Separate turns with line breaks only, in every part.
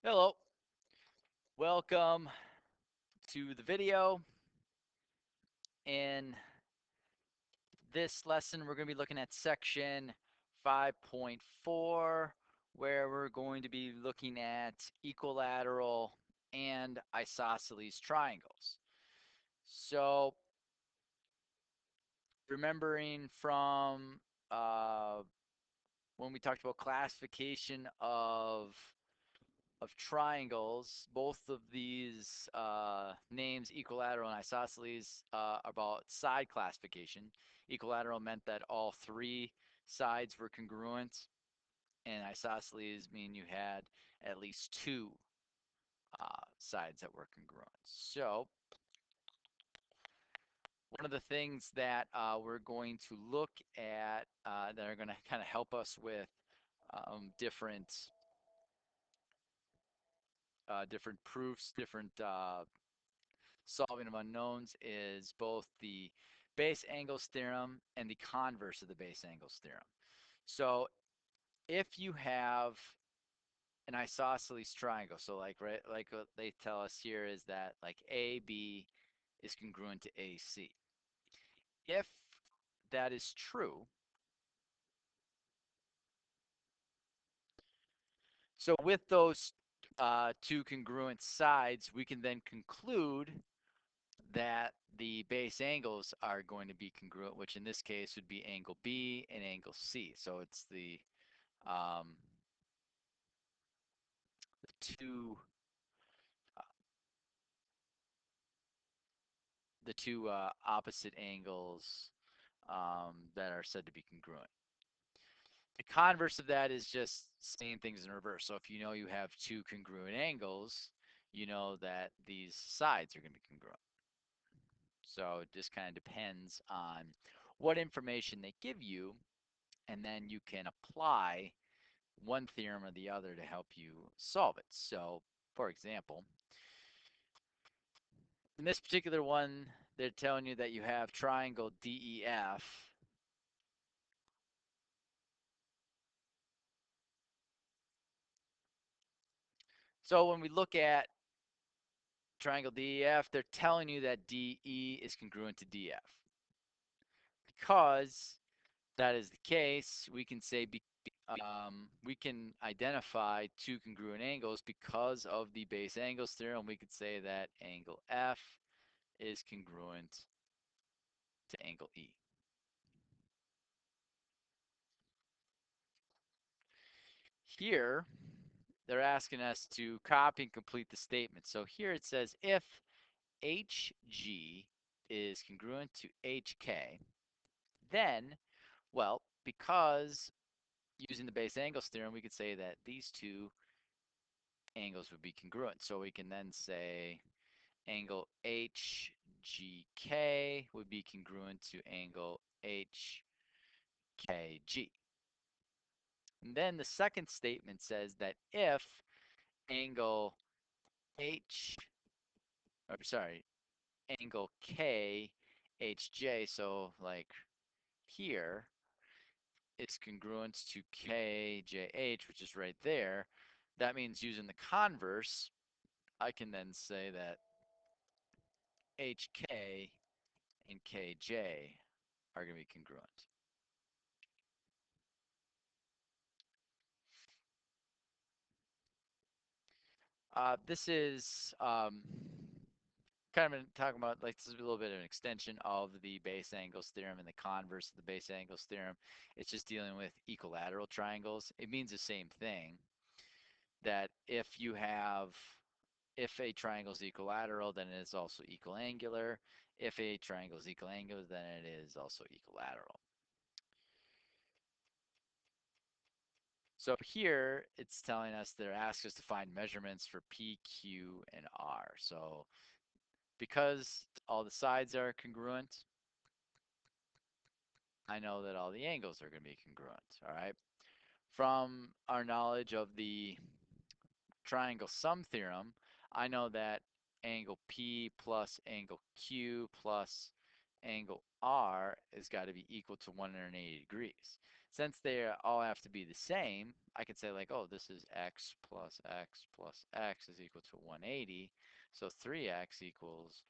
Hello, welcome to the video. In this lesson, we're going to be looking at section 5.4, where we're going to be looking at equilateral and isosceles triangles. So, remembering from uh, when we talked about classification of triangles, both of these names, equilateral and isosceles, are about side classification. Equilateral meant that all three sides were congruent, and isosceles mean you had at least two sides that were congruent. So one of the things that we're going to look at that are going to kind of help us with different proofs, different solving of unknowns is both the base angles theorem and the converse of the base angles theorem. So if you have an isosceles triangle, so like what they tell us here is that like AB is congruent to AC. If that is true, so with those two congruent sides, we can then conclude that the base angles are going to be congruent, which in this case would be angle B and angle C. So it's um, the two uh, the two opposite angles that are said to be congruent. The converse of that is just saying things in reverse. So if you know you have two congruent angles, you know that these sides are going to be congruent. So it just kind of depends on what information they give you, and then you can apply one theorem or the other to help you solve it. So, for example, in this particular one, they're telling you that you have triangle DEF. So when we look at triangle DEF, they're telling you that DE is congruent to DF. Because that is the case, we can say we can identify two congruent angles because of the base angles theorem. We could say that angle F is congruent to angle E. Here, they're asking us to copy and complete the statement. So here it says if HG is congruent to HK, then, well, because using the base angles theorem, we could say that these two angles would be congruent. So we can then say angle HGK would be congruent to angle HKG. And then the second statement says that if angle H, or sorry, angle KHJ, so like here, is congruent to KJH, which is right there. That means using the converse, I can then say that HK and KJ are going to be congruent. This is kind of talking about, like, this is a little bit of an extension of the base angles theorem and the converse of the base angles theorem. It's just dealing with equilateral triangles. It means the same thing, that if a triangle is equilateral, then it is also equiangular. If a triangle is equiangular, then it is also equilateral. So here it's telling us, they're asking us to find measurements for P, Q, and R. So because all the sides are congruent, I know that all the angles are going to be congruent, all right? From our knowledge of the triangle sum theorem, I know that angle P plus angle Q plus angle R has got to be equal to 180 degrees. Since they all have to be the same, I could say like, oh, this is x plus x is equal to 180. So 3x equals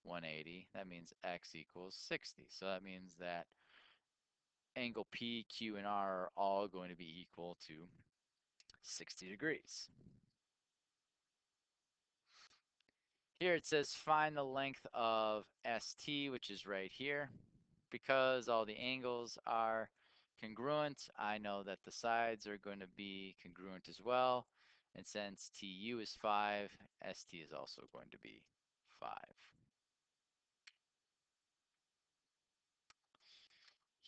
180. That means x equals 60. So that means that angle P, Q, and R are all going to be equal to 60 degrees. Here it says find the length of ST, which is right here. Because all the angles are congruent, I know that the sides are going to be congruent as well. And since TU is 5, ST is also going to be 5.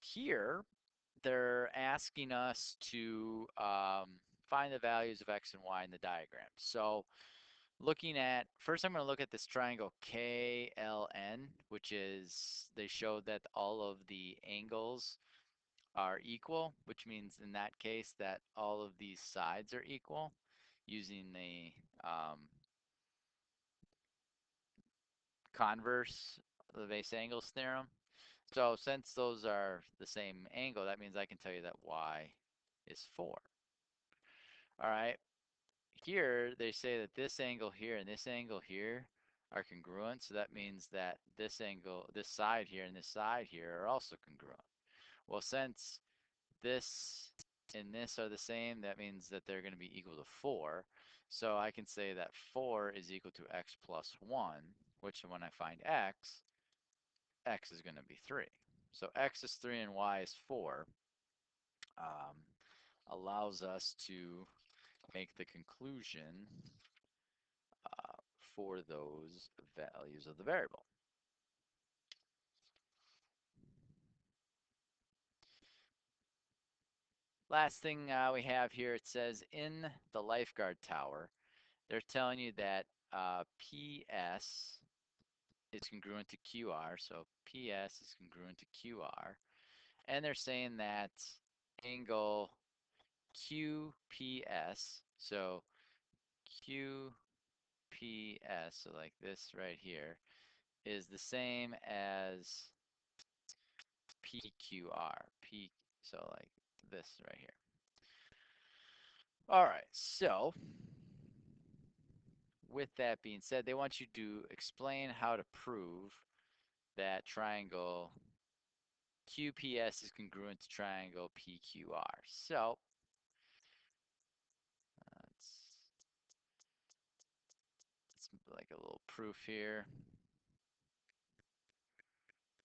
Here, they're asking us to find the values of x and y in the diagram. So looking at, first I'm going to look at this triangle KLN, which is, they showed that all of the angles are equal, which means in that case that all of these sides are equal using the Converse, the base angles theorem. So since those are the same angle, that means I can tell you that y is 4. All right, here they say that this angle here and this angle here are congruent, so that means that this angle, this side here and this side here are also congruent. Well, since this and this are the same, that means that they're going to be equal to 4. So I can say that 4 is equal to x plus 1, which when I find x is going to be 3. So x is 3 and y is 4 um, allows us to make the conclusion for those values of the variable. Last thing we have here, it says in the lifeguard tower, they're telling you that PS is congruent to QR, so PS is congruent to QR, and they're saying that angle QPS, so QPS, so like this right here, is the same as PQR, so like this right here. All right, so with that being said, they want you to explain how to prove that triangle QPS is congruent to triangle PQR. So it's like a little proof here.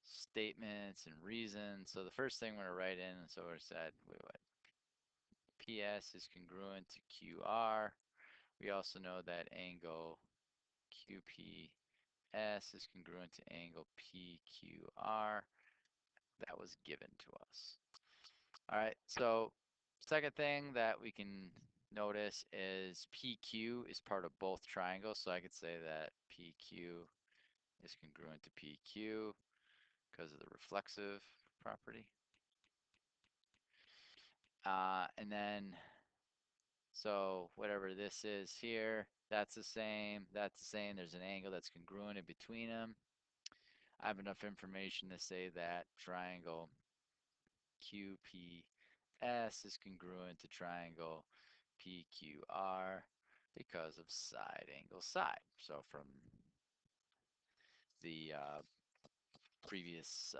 Statements and reasons. So the first thing we're going to write in, so we said, wait, what? PS is congruent to QR. We also know that angle QPS is congruent to angle PQR. That was given to us. All right, so second thing that we can notice is PQ is part of both triangles. So I could say that PQ is congruent to PQ because of the reflexive property. And then, so whatever this is here, that's the same, that's the same. There's an angle that's congruent in between them. I have enough information to say that triangle QPS is congruent to triangle PQR because of side angle side. So from the previous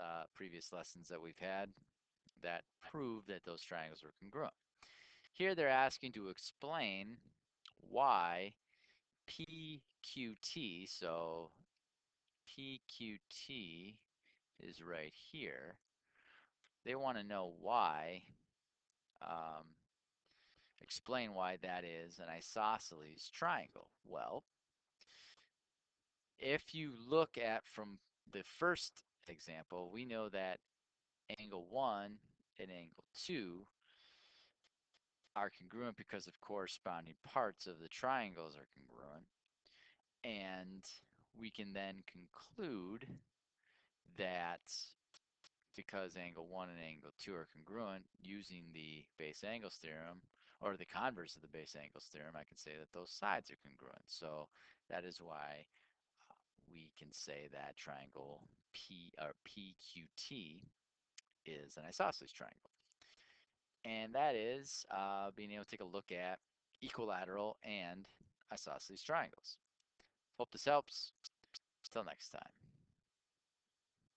lessons that we've had that prove that those triangles were congruent. Here they're asking to explain why PQT, so PQT is right here. They want to know why, um, explain why that is an isosceles triangle. Well, if you look at from the first example, we know that angle 1 and angle 2 are congruent because of corresponding parts of the triangles are congruent. And we can then conclude that because angle 1 and angle 2 are congruent using the base angles theorem, or the converse of the base angles theorem, I can say that those sides are congruent. So that is why we can say that triangle PQT is an isosceles triangle. and that is being able to take a look at equilateral and isosceles triangles. Hope this helps. Till next time.